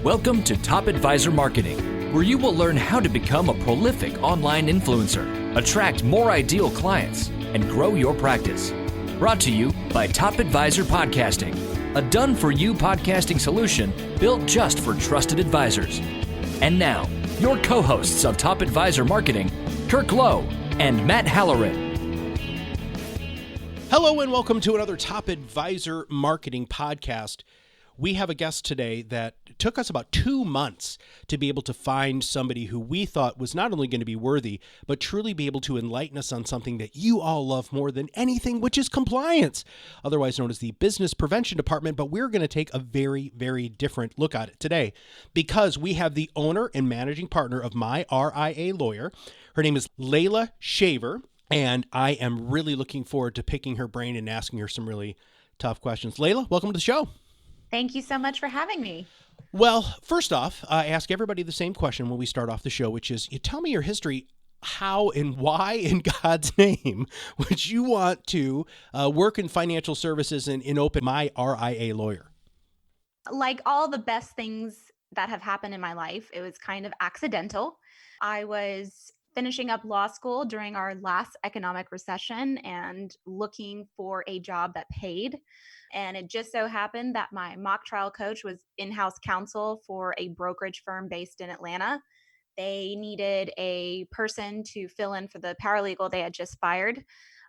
Welcome to Top Advisor Marketing, where you will learn how to become a prolific online influencer, attract more ideal clients, and grow your practice. Brought to you by Top Advisor Podcasting, a done-for-you podcasting solution built just for trusted advisors. And now, your co-hosts of Top Advisor Marketing, Kirk Lowe and Matt Halloran. Hello and welcome to another Top Advisor Marketing podcast. We have a guest today that took us about 2 months to be able to find somebody who we thought was not only going to be worthy, but truly be able to enlighten us on something that you all love more than anything, which is compliance, otherwise known as the Business Prevention Department. But we're going to take a very, very different look at it today because we have the owner and managing partner of My RIA Lawyer. Her name is Leila Shaver, and I am really looking forward to picking her brain and asking her some really tough questions. Leila, welcome to the show. Thank you so much for having me. Well, first off, I ask everybody the same question when we start off the show, which is, you tell me your history. How and why in God's name would you want to work in financial services and open My RIA Lawyer? Like all the best things that have happened in my life, it was kind of accidental. I was finishing up law school during our last economic recession and looking for a job that paid. And it just so happened that my mock trial coach was in-house counsel for a brokerage firm based in Atlanta. They needed a person to fill in for the paralegal they had just fired.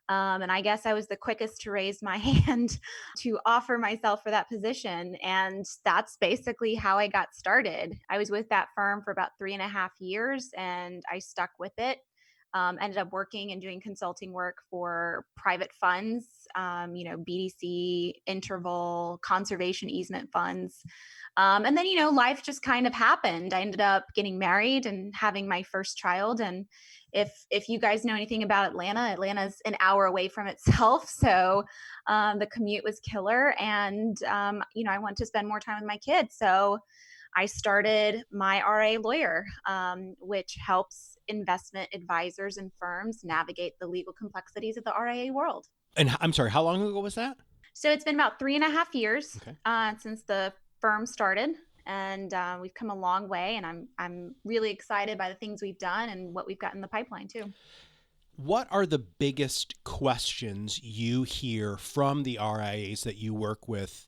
And I guess I was the quickest to raise my hand to offer myself for that position. And that's basically how I got started. I was with that firm for about 3.5 years and I stuck with it. Ended up working and doing consulting work for private funds, BDC, interval, conservation easement funds. And then, life just kind of happened. I ended up getting married and having my first child. And if you guys know anything about Atlanta's an hour away from itself. So the commute was killer. And, I wanted to spend more time with my kids. So I started My RIA Lawyer, which helps investment advisors and firms navigate the legal complexities of the RIA world. And I'm sorry, how long ago was that? So it's been about 3.5 years Okay. Since the firm started, and we've come a long way. And I'm really excited by the things we've done and what we've got in the pipeline too. What are the biggest questions you hear from the RIAs that you work with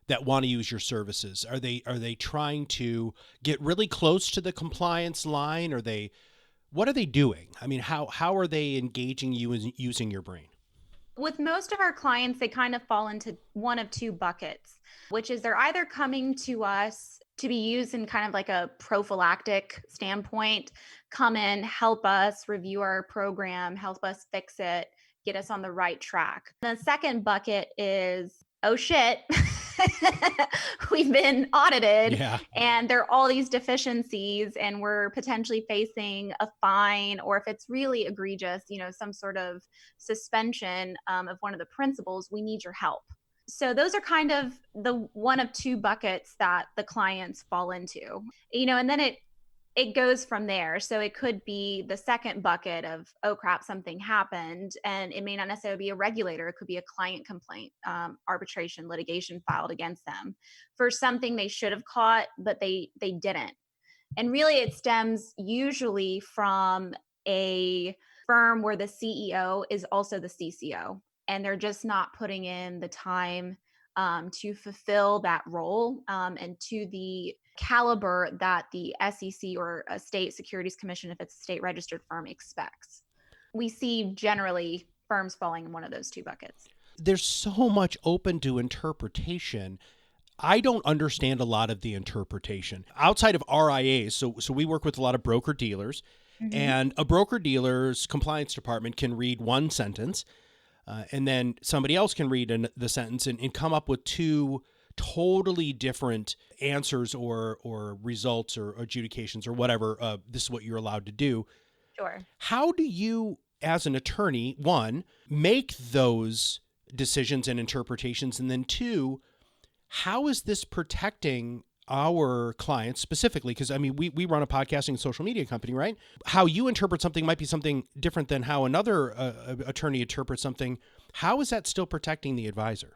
that want to use your services? Are they trying to get really close to the compliance line? What are they doing? I mean, how are they engaging you in using your brain? With most of our clients, they kind of fall into one of two buckets, which is they're either coming to us to be used in kind of like a prophylactic standpoint, come in, help us review our program, help us fix it, get us on the right track. The second bucket is, oh shit, we've been audited and there are all these deficiencies and we're potentially facing a fine, or if it's really egregious, some sort of suspension of one of the principals, we need your help. So those are kind of the one of two buckets that the clients fall into, and then it goes from there. So it could be the second bucket of, oh crap, something happened. And it may not necessarily be a regulator. It could be a client complaint, arbitration, litigation filed against them for something they should have caught, but they didn't. And really it stems usually from a firm where the CEO is also the CCO, and they're just not putting in the time to fulfill that role and to the caliber that the SEC or a state securities commission, if it's a state registered firm, expects. We see generally firms falling in one of those two buckets. There's so much open to interpretation. I don't understand a lot of the interpretation outside of RIAs. So we work with a lot of broker dealers, and a broker dealer's compliance department can read one sentence and then somebody else can read the sentence and come up with two totally different answers or results or adjudications or whatever. This is what you're allowed to do. Sure. How do you, as an attorney, one, make those decisions and interpretations? And then two, how is this protecting our clients specifically? Because, I mean, we run a podcasting and social media company, right? How you interpret something might be something different than how another attorney interprets something. How is that still protecting the advisor?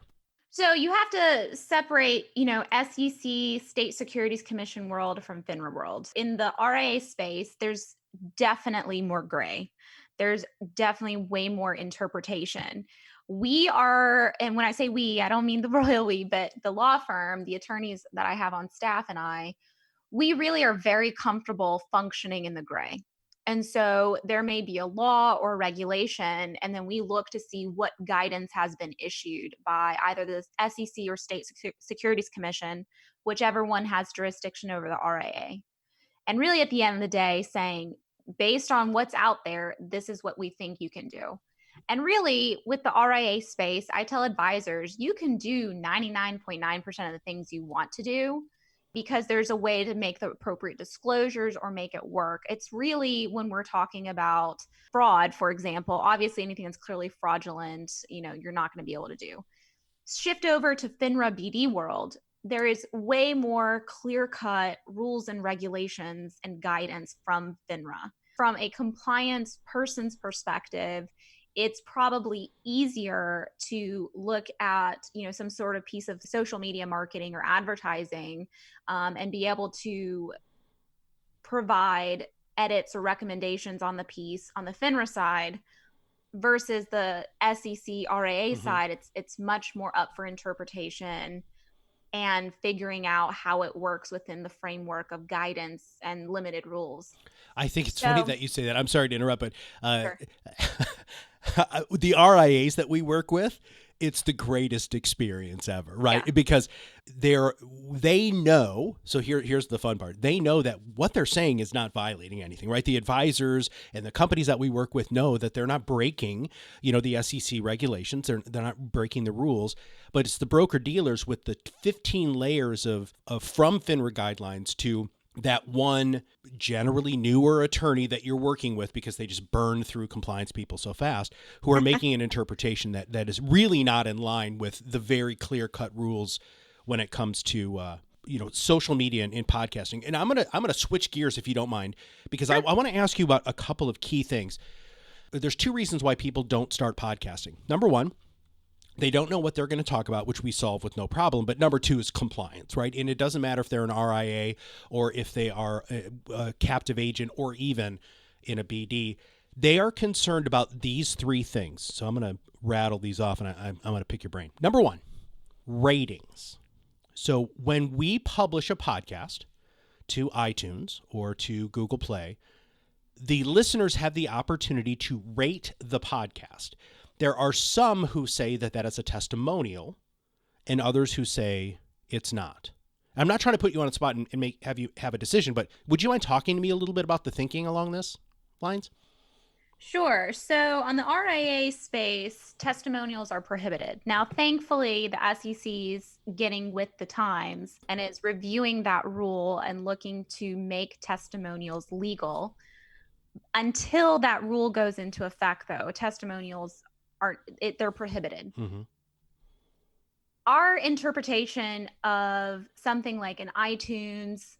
So you have to separate, SEC, State Securities Commission world from FINRA world. In the RIA space, there's definitely more gray. There's definitely way more interpretation. We are, and when I say we, I don't mean the royal we, but the law firm, the attorneys that I have on staff and we really are very comfortable functioning in the gray. And so there may be a law or regulation, and then we look to see what guidance has been issued by either the SEC or State Securities Commission, whichever one has jurisdiction over the RIA. And really at the end of the day saying, based on what's out there, this is what we think you can do. And really with the RIA space, I tell advisors, you can do 99.9% of the things you want to do because there's a way to make the appropriate disclosures or make it work. It's really when we're talking about fraud, for example, obviously anything that's clearly fraudulent, you're not going to be able to do. Shift over to FINRA BD world. There is way more clear-cut rules and regulations and guidance from FINRA. From a compliance person's perspective, it's probably easier to look at, some sort of piece of social media marketing or advertising and be able to provide edits or recommendations on the piece on the FINRA side versus the SEC RIA side. It's much more up for interpretation and figuring out how it works within the framework of guidance and limited rules. I think it's funny that you say that. I'm sorry to interrupt, but Sure. The RIAs that we work with, it's the greatest experience ever, right? Yeah. Because they know, so here's the fun part. They know that what they're saying is not violating anything, right? The advisors and the companies that we work with know that they're not breaking, the SEC regulations. They're not breaking the rules, but it's the broker dealers with the 15 layers of from FINRA guidelines to that one generally newer attorney that you're working with because they just burn through compliance people so fast who are making an interpretation that is really not in line with the very clear-cut rules when it comes to social media and podcasting. And I'm gonna switch gears if you don't mind, because I want to ask you about a couple of key things. There's two reasons why people don't start podcasting. Number one, they don't know what they're going to talk about, which we solve with no problem. But number two is compliance, right? And it doesn't matter if they're an RIA or if they are a captive agent or even in a BD. They are concerned about these three things. So I'm going to rattle these off, and I'm going to pick your brain. Number one, ratings. So when we publish a podcast to iTunes or to Google Play, the listeners have the opportunity to rate the podcast. There are some who say that is a testimonial and others who say it's not. I'm not trying to put you on the spot and have you have a decision, but would you mind talking to me a little bit about the thinking along this lines? Sure. So on the RIA space, testimonials are prohibited. Now, thankfully, the SEC's getting with the times and is reviewing that rule and looking to make testimonials legal. Until that rule goes into effect, though, testimonials they're prohibited. Mm-hmm. Our interpretation of something like an iTunes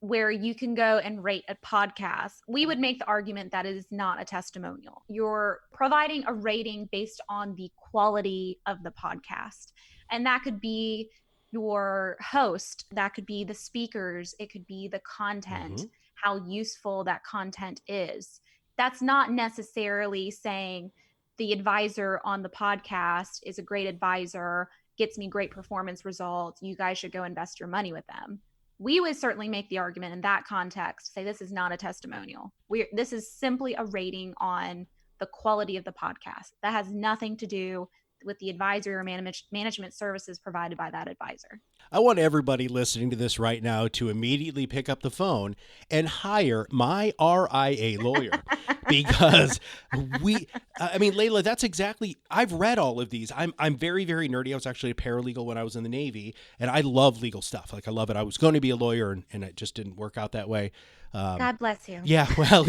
where you can go and rate a podcast, we would make the argument that it is not a testimonial. You're providing a rating based on the quality of the podcast. And that could be your host, that could be the speakers, it could be the content, how useful that content is. That's not necessarily saying the advisor on the podcast is a great advisor, gets me great performance results, you guys should go invest your money with them. We would certainly make the argument in that context, say this is not a testimonial. This is simply a rating on the quality of the podcast. That has nothing to do with the advisory or management services provided by that advisor. I want everybody listening to this right now to immediately pick up the phone and hire My RIA Lawyer because Leila, that's exactly, I've read all of these. I'm very, very nerdy. I was actually a paralegal when I was in the Navy, and I love legal stuff. Like, I love it. I was going to be a lawyer, and it just didn't work out that way. God bless you. Yeah, well,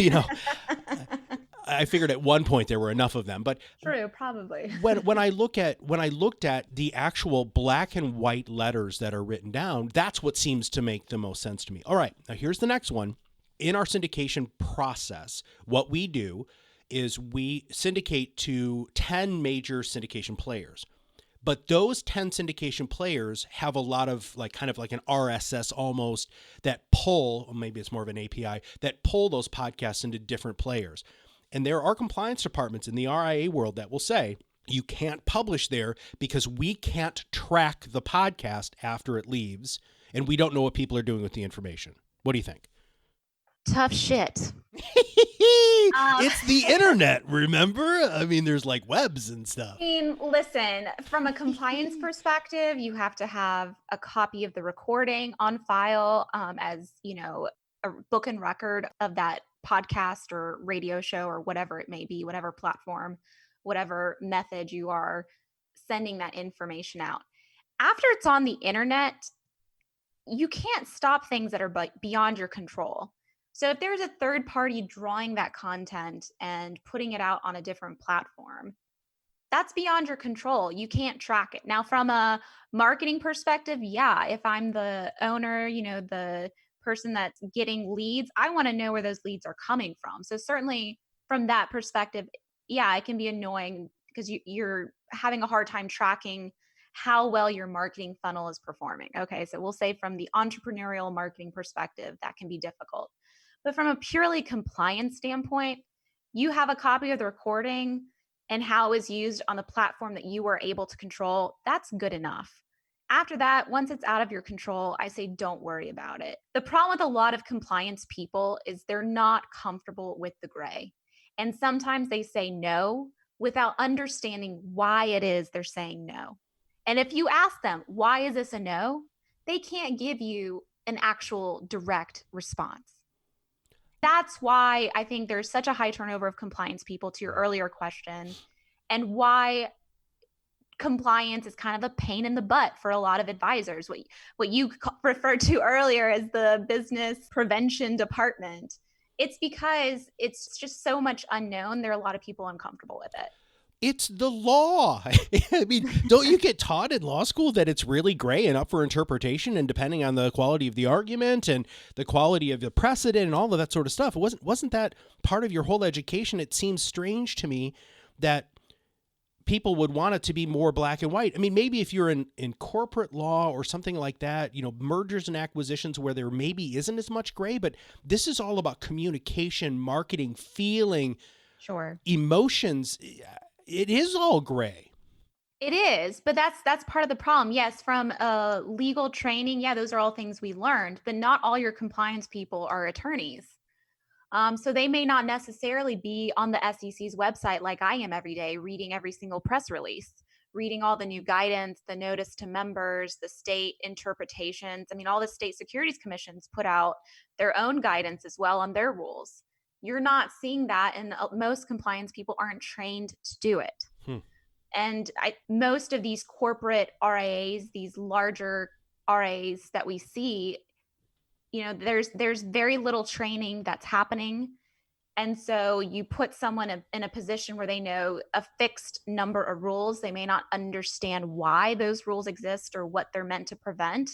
I figured at one point there were enough of them, but true, probably. when I looked at the actual black and white letters that are written down, that's what seems to make the most sense to me. All right, now here's the next one. In our syndication process, what we do is we syndicate to 10 major syndication players. But those 10 syndication players have a lot of kind of like an RSS almost that pull, or maybe it's more of an API, that pull those podcasts into different players. And there are compliance departments in the RIA world that will say, you can't publish there because we can't track the podcast after it leaves, and we don't know what people are doing with the information. What do you think? Tough shit. It's the internet, remember? I mean, there's like webs and stuff. I mean, listen, from a compliance perspective, you have to have a copy of the recording on file, as, a book and record of that podcast or radio show or whatever it may be, whatever platform, whatever method you are sending that information out. After it's on the internet, you can't stop things that are beyond your control. So if there's a third party drawing that content and putting it out on a different platform, that's beyond your control. You can't track it. Now, from a marketing perspective, yeah, if I'm the owner, the person that's getting leads, I want to know where those leads are coming from. So certainly from that perspective, yeah, it can be annoying because you're having a hard time tracking how well your marketing funnel is performing. Okay, so we'll say from the entrepreneurial marketing perspective, that can be difficult. But from a purely compliance standpoint, you have a copy of the recording and how it was used on the platform that you were able to control. That's good enough. After that, once it's out of your control, I say don't worry about it. The problem with a lot of compliance people is they're not comfortable with the gray. And sometimes they say no without understanding why it is they're saying no. And if you ask them, why is this a no? They can't give you an actual direct response. That's why I think there's such a high turnover of compliance people, to your earlier question, and why compliance is kind of a pain in the butt for a lot of advisors. What you referred to earlier as the business prevention department. It's because it's just so much unknown. There are a lot of people uncomfortable with it. It's the law. I mean, don't you get taught in law school that it's really gray and up for interpretation, and depending on the quality of the argument and the quality of the precedent and all of that sort of stuff? Wasn't that part of your whole education? It seems strange to me that people would want it to be more black and white. I mean, maybe if you're in corporate law or something like that, mergers and acquisitions where there maybe isn't as much gray, but this is all about communication, marketing, feeling, sure, emotions. It is all gray. It is, but that's part of the problem. Yes, from legal training, yeah, those are all things we learned, but not all your compliance people are attorneys. So they may not necessarily be on the SEC's website like I am every day, reading every single press release, reading all the new guidance, the notice to members, the state interpretations. I mean, all the state securities commissions put out their own guidance as well on their rules. You're not seeing that, and most compliance people aren't trained to do it. And most of these corporate RIAs, these larger RIAs that we see, there's very little training that's happening. And so you put someone in a position where they know a fixed number of rules. They may not understand why those rules exist or what they're meant to prevent.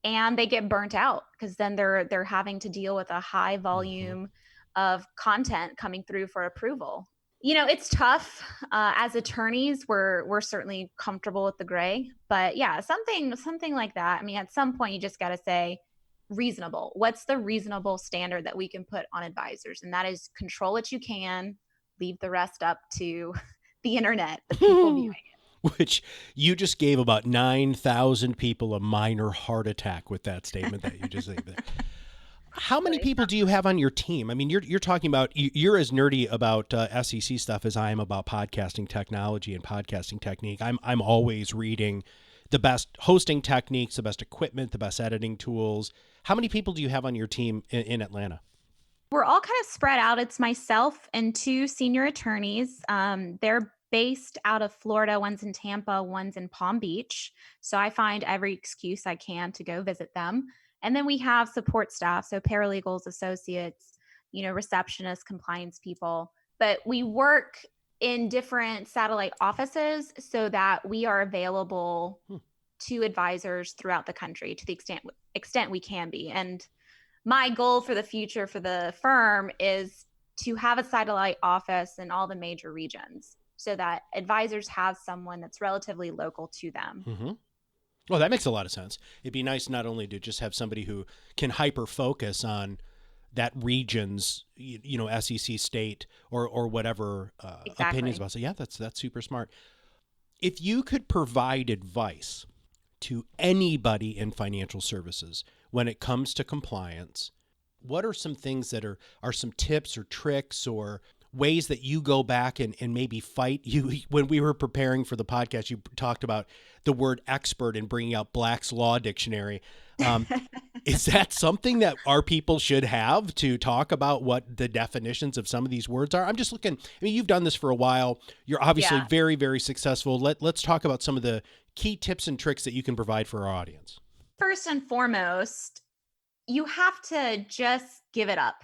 And they get burnt out because then they're having to deal with a high volume of content coming through for approval. It's tough. As attorneys, we're certainly comfortable with the gray, but yeah, something like that. I mean, at some point you just got to say reasonable. What's the reasonable standard that we can put on advisors? And that is control what you can, leave the rest up to the internet, the people viewing it. Which you just gave about 9,000 people a minor heart attack with that statement that you just said. How many people do you have on your team? I mean, you're talking about, you're as nerdy about SEC stuff as I am about podcasting technology and podcasting technique. I'm always reading the best hosting techniques, the best equipment, the best editing tools. How many people do you have on your team in Atlanta? We're all kind of spread out. It's myself and two senior attorneys. They're based out of Florida. One's in Tampa, one's in Palm Beach. So I find every excuse I can to go visit them. And then we have support staff, so paralegals, associates, receptionists, compliance people. But we work in different satellite offices so that we are available to advisors throughout the country to the extent we can be. And my goal for the future for the firm is to have a satellite office in all the major regions. so that advisors have someone that's relatively local to them. Mm-hmm. Well, that makes a lot of sense. It'd be nice not only to just have somebody who can hyper focus on that region's, SEC state or whatever opinions Exactly. about. So yeah, that's super smart. If you could provide advice to anybody in financial services when it comes to compliance, what are some things that are some tips or tricks or ways that you go back and maybe fight? When we were preparing for the podcast, you talked about the word expert and bringing out Black's Law Dictionary. Is that something that our people should have to talk about what the definitions of some of these words are? I'm just looking, you've done this for a while. You're obviously Yeah. very, very successful. Let's talk about some of the key tips and tricks that you can provide for our audience. First and foremost, you have to just give it up.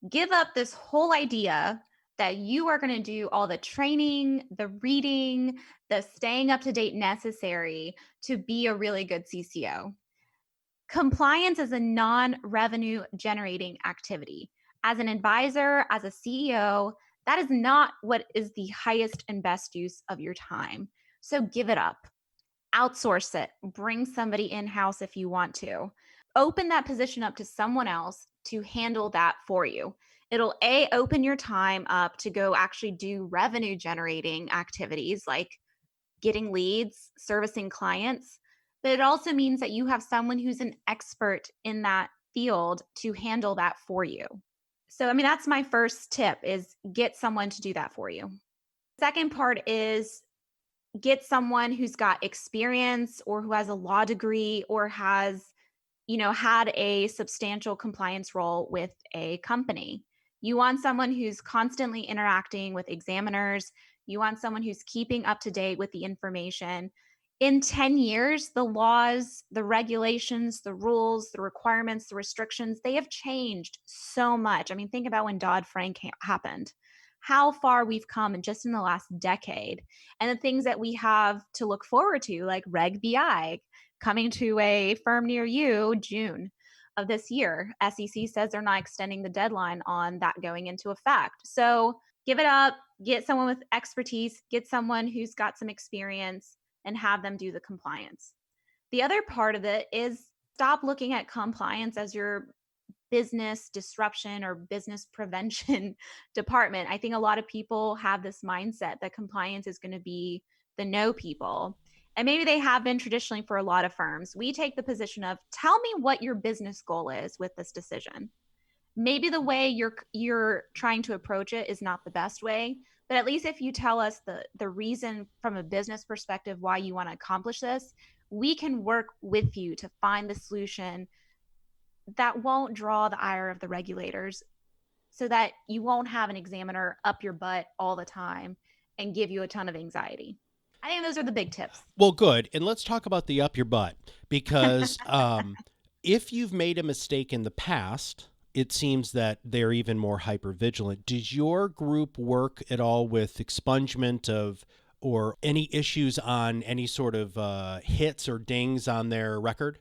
Give up this whole idea that you are going to do all the training, the reading, the staying up to date necessary to be a really good CCO. Compliance is a non-revenue generating activity. As an advisor, as a CEO, that is not what is the highest and best use of your time. So give it up. Outsource it. Bring somebody in-house if you want to. Open that position up to someone else to handle that for you. It'll open your time up to go actually do revenue generating activities like getting leads, servicing clients, but it also means that you have someone who's an expert in that field to handle that for you. So, that's my first tip is get someone to do that for you. Second part is get someone who's got experience or who has a law degree or has, had a substantial compliance role with a company. You want someone who's constantly interacting with examiners. You want someone who's keeping up to date with the information. In 10 years, the laws, the regulations, the rules, the requirements, the restrictions, they have changed so much. Think about when Dodd-Frank happened, how far we've come in just in the last decade, and the things that we have to look forward to, like Reg BI coming to a firm near you June of this year. SEC says they're not extending the deadline on that going into effect. So give it up, get someone with expertise, get someone who's got some experience, and have them do the compliance. The other part of it is stop looking at compliance as your business disruption or business prevention department. I think a lot of people have this mindset that compliance is going to be the no people. And maybe they have been traditionally for a lot of firms. We take the position of tell me what your business goal is with this decision. Maybe the way you're trying to approach it is not the best way, but at least if you tell us the reason from a business perspective why you want to accomplish this, we can work with you to find the solution that won't draw the ire of the regulators so that you won't have an examiner up your butt all the time and give you a ton of anxiety. I think those are the big tips. Well, good. And let's talk about the up your butt, because if you've made a mistake in the past, it seems that they're even more hyper vigilant. Does your group work at all with expungement of or any issues on any sort of hits or dings on their record?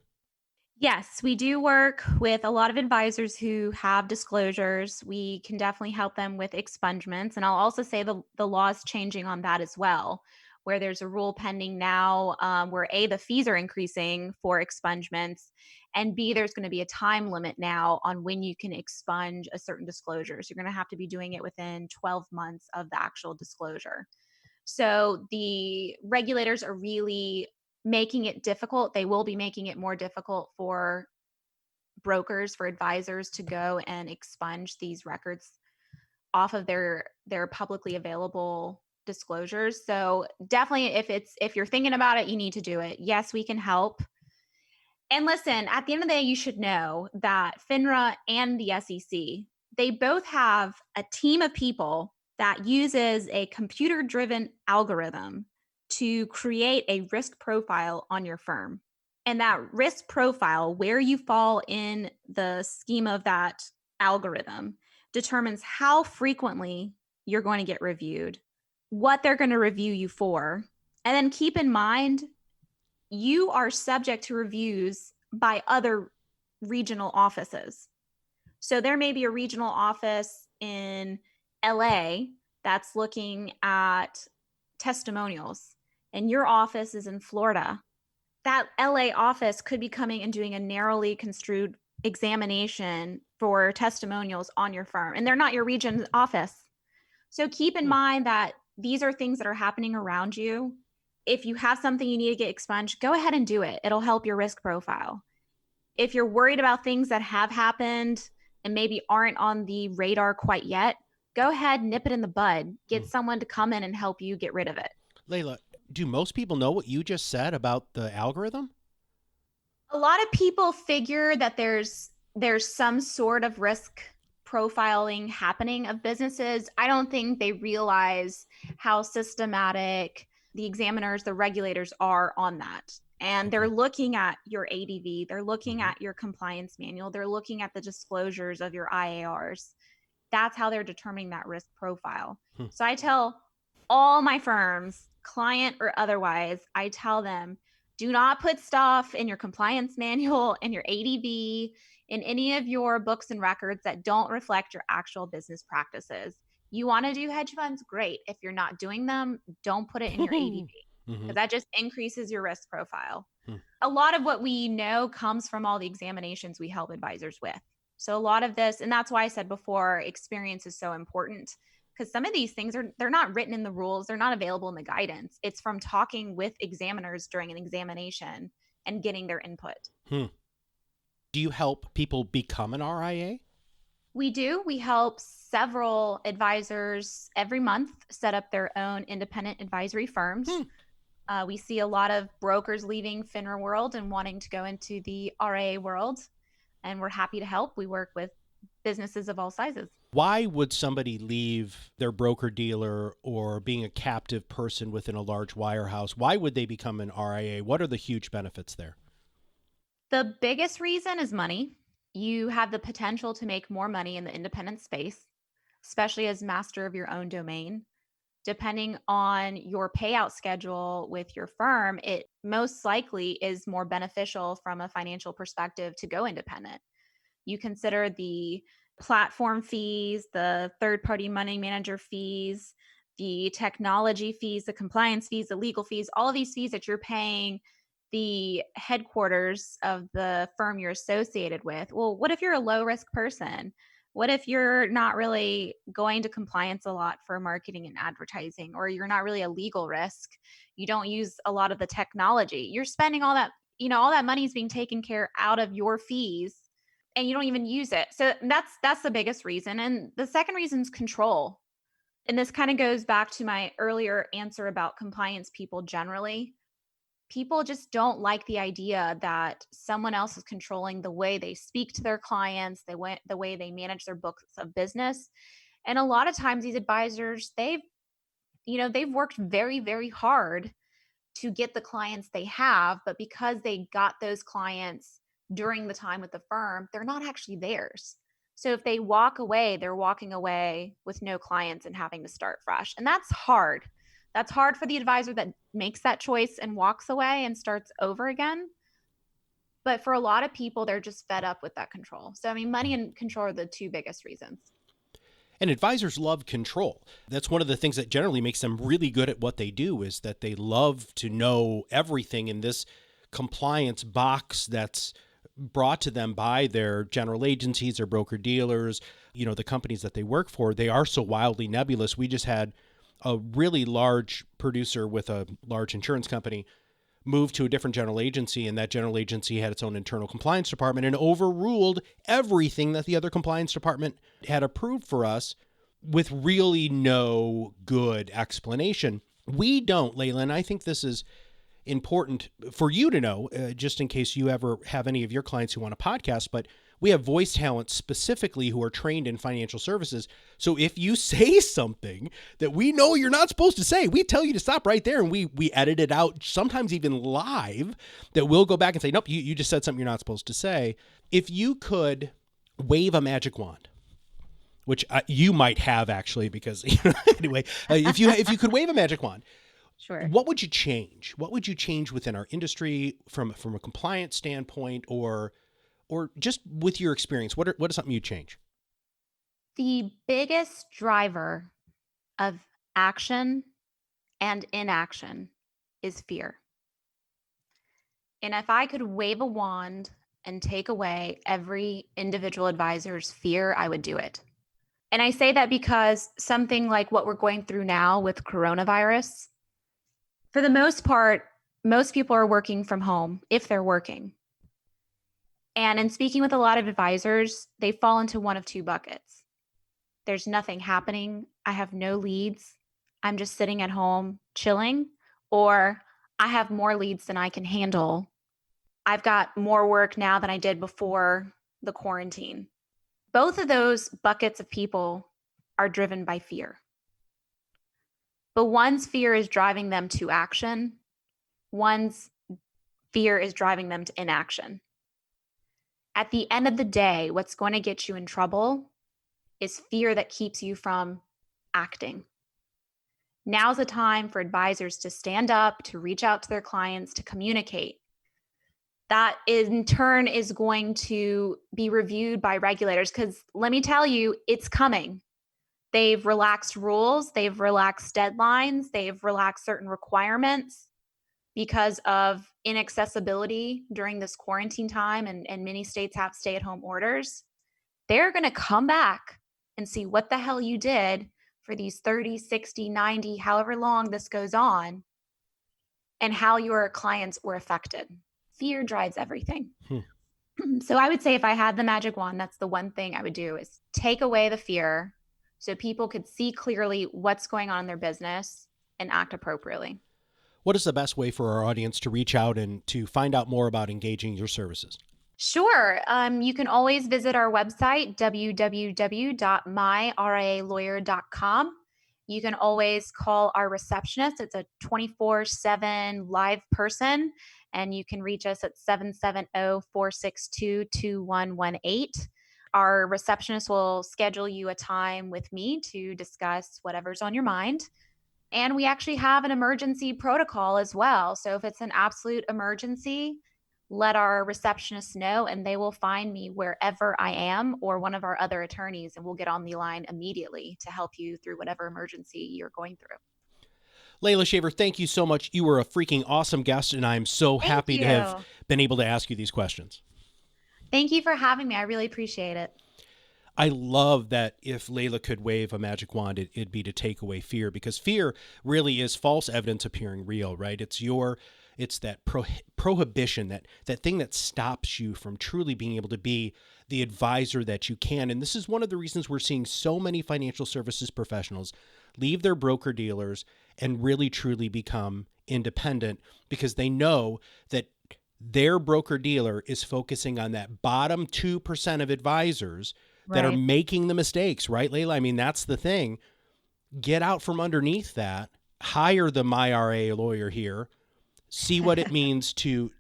Yes, we do work with a lot of advisors who have disclosures. We can definitely help them with expungements. And I'll also say the law is changing on that as well, where there's a rule pending now where A, the fees are increasing for expungements, and B, there's going to be a time limit now on when you can expunge a certain disclosure. So you're going to have to be doing it within 12 months of the actual disclosure. So the regulators are really making it difficult. They will be making it more difficult for brokers, for advisors to go and expunge these records off of their publicly available disclosures. So definitely if you're thinking about it, you need to do it. Yes, we can help. And listen, at the end of the day, you should know that FINRA and the SEC, they both have a team of people that uses a computer-driven algorithm to create a risk profile on your firm. And that risk profile, where you fall in the scheme of that algorithm, determines how frequently you're going to get reviewed, what they're going to review you for. And then keep in mind, you are subject to reviews by other regional offices. So there may be a regional office in LA that's looking at testimonials and your office is in Florida, that LA office could be coming and doing a narrowly construed examination for testimonials on your firm, and they're not your region office. So keep in mind that these are things that are happening around you. If you have something you need to get expunged, go ahead and do it. It'll help your risk profile. If you're worried about things that have happened and maybe aren't on the radar quite yet, go ahead, nip it in the bud. Get someone to come in and help you get rid of it. Leila, do most people know what you just said about the algorithm? A lot of people figure that there's some sort of risk profiling happening of businesses. I don't think they realize how systematic the examiners, the regulators are on that. And they're looking at your ADV, they're looking at your compliance manual, they're looking at the disclosures of your IARs. That's how they're determining that risk profile. So I tell all my firms, client or otherwise, I tell them, do not put stuff in your compliance manual and your ADV in any of your books and records that don't reflect your actual business practices. You want to do hedge funds? Great. If you're not doing them, don't put it in your ADV because that just increases your risk profile. A lot of what we know comes from all the examinations we help advisors with. So a lot of this, and that's why I said before, experience is so important, because some of these things they're not written in the rules. They're not available in the guidance. It's from talking with examiners during an examination and getting their input. Do you help people become an RIA? We do. We help several advisors every month set up their own independent advisory firms. We see a lot of brokers leaving FINRA world and wanting to go into the RIA world, and we're happy to help. We work with businesses of all sizes. Why would somebody leave their broker dealer or being a captive person within a large wirehouse? Why would they become an RIA? What are the huge benefits there? The biggest reason is money. You have the potential to make more money in the independent space, especially as master of your own domain. Depending on your payout schedule with your firm, it most likely is more beneficial from a financial perspective to go independent. You consider the platform fees, the third-party money manager fees, the technology fees, the compliance fees, the legal fees, all of these fees that you're paying the headquarters of the firm you're associated with. Well, what if you're a low-risk person? What if you're not really going to compliance a lot for marketing and advertising, or you're not really a legal risk? You don't use a lot of the technology. You're spending all that, all that money is being taken care out of your fees and you don't even use it. So that's the biggest reason. And the second reason is control. And this kind of goes back to my earlier answer about compliance people generally. People just don't like the idea that someone else is controlling the way they speak to their clients, the way they manage their books of business. And a lot of times these advisors, they've worked very, very hard to get the clients they have, but because they got those clients during the time with the firm, they're not actually theirs. So if they walk away, they're walking away with no clients and having to start fresh. And that's hard. That's hard for the advisor that makes that choice and walks away and starts over again. But for a lot of people, they're just fed up with that control. So, money and control are the two biggest reasons. And advisors love control. That's one of the things that generally makes them really good at what they do, is that they love to know everything in this compliance box that's brought to them by their general agencies or broker dealers, the companies that they work for. They are so wildly nebulous. We just had a really large producer with a large insurance company moved to a different general agency, and that general agency had its own internal compliance department and overruled everything that the other compliance department had approved for us with really no good explanation. We don't, Leila, and I think this is important for you to know, just in case you ever have any of your clients who want a podcast, but we have voice talent specifically who are trained in financial services. So if you say something that we know you're not supposed to say, we tell you to stop right there, and we edit it out, sometimes even live, that we'll go back and say, nope, you just said something you're not supposed to say. If you could wave a magic wand, which you might have actually, because anyway, if you could wave a magic wand, sure, what would you change? What would you change within our industry from a compliance standpoint, or just with your experience? What is something you'd change? The biggest driver of action and inaction is fear. And if I could wave a wand and take away every individual advisor's fear, I would do it. And I say that because something like what we're going through now with coronavirus, for the most part, most people are working from home if they're working. And in speaking with a lot of advisors, they fall into one of two buckets. There's nothing happening. I have no leads. I'm just sitting at home chilling, or I have more leads than I can handle. I've got more work now than I did before the quarantine. Both of those buckets of people are driven by fear. But one's fear is driving them to action. One's fear is driving them to inaction. At the end of the day, what's going to get you in trouble is fear that keeps you from acting. Now's the time for advisors to stand up, to reach out to their clients, to communicate. That in turn is going to be reviewed by regulators, because let me tell you, it's coming. They've relaxed rules, they've relaxed deadlines, they've relaxed certain requirements because of inaccessibility during this quarantine time, and many states have stay-at-home orders. They're going to come back and see what the hell you did for these 30, 60, 90, however long this goes on, and how your clients were affected. Fear drives everything. So I would say if I had the magic wand, that's the one thing I would do, is take away the fear so people could see clearly what's going on in their business and act appropriately. What is the best way for our audience to reach out and to find out more about engaging your services? Sure. You can always visit our website, www.myrialawyer.com. You can always call our receptionist. It's a 24/7 live person, and you can reach us at 770-462-2118. Our receptionist will schedule you a time with me to discuss whatever's on your mind. And we actually have an emergency protocol as well. So if it's an absolute emergency, let our receptionist know, and they will find me wherever I am, or one of our other attorneys, and we'll get on the line immediately to help you through whatever emergency you're going through. Leila Shaver, thank you so much. You were a freaking awesome guest, and I'm so happy to have been able to ask you these questions. Thank you for having me. I really appreciate it. I love that if Leila could wave a magic wand, it'd be to take away fear, because fear really is false evidence appearing real, right? It's that prohibition, that thing that stops you from truly being able to be the advisor that you can. And this is one of the reasons we're seeing so many financial services professionals leave their broker dealers and really truly become independent, because they know that their broker dealer is focusing on that bottom 2% of advisors that are making the mistakes, right, Leila? I mean, that's the thing. Get out from underneath that, hire the My RIA Lawyer here, see what it means to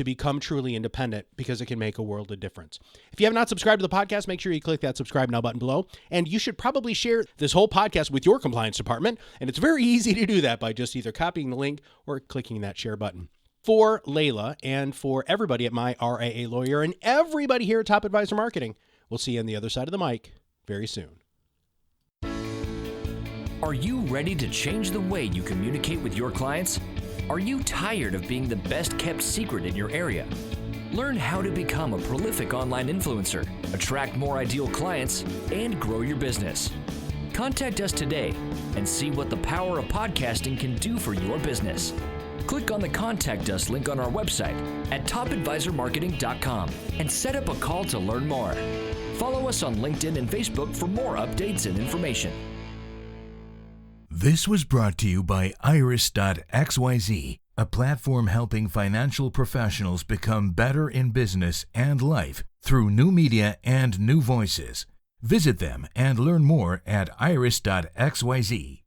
become truly independent, because it can make a world of difference. If you have not subscribed to the podcast, make sure you click that subscribe now button below. And you should probably share this whole podcast with your compliance department. And it's very easy to do that by just either copying the link or clicking that share button. For Leila and for everybody at My RIA Lawyer and everybody here at Top Advisor Marketing, we'll see you on the other side of the mic very soon. Are you ready to change the way you communicate with your clients? Are you tired of being the best kept secret in your area? Learn how to become a prolific online influencer, attract more ideal clients, and grow your business. Contact us today and see what the power of podcasting can do for your business. Click on the Contact Us link on our website at topadvisormarketing.com and set up a call to learn more. Follow us on LinkedIn and Facebook for more updates and information. This was brought to you by Iris.xyz, a platform helping financial professionals become better in business and life through new media and new voices. Visit them and learn more at Iris.xyz.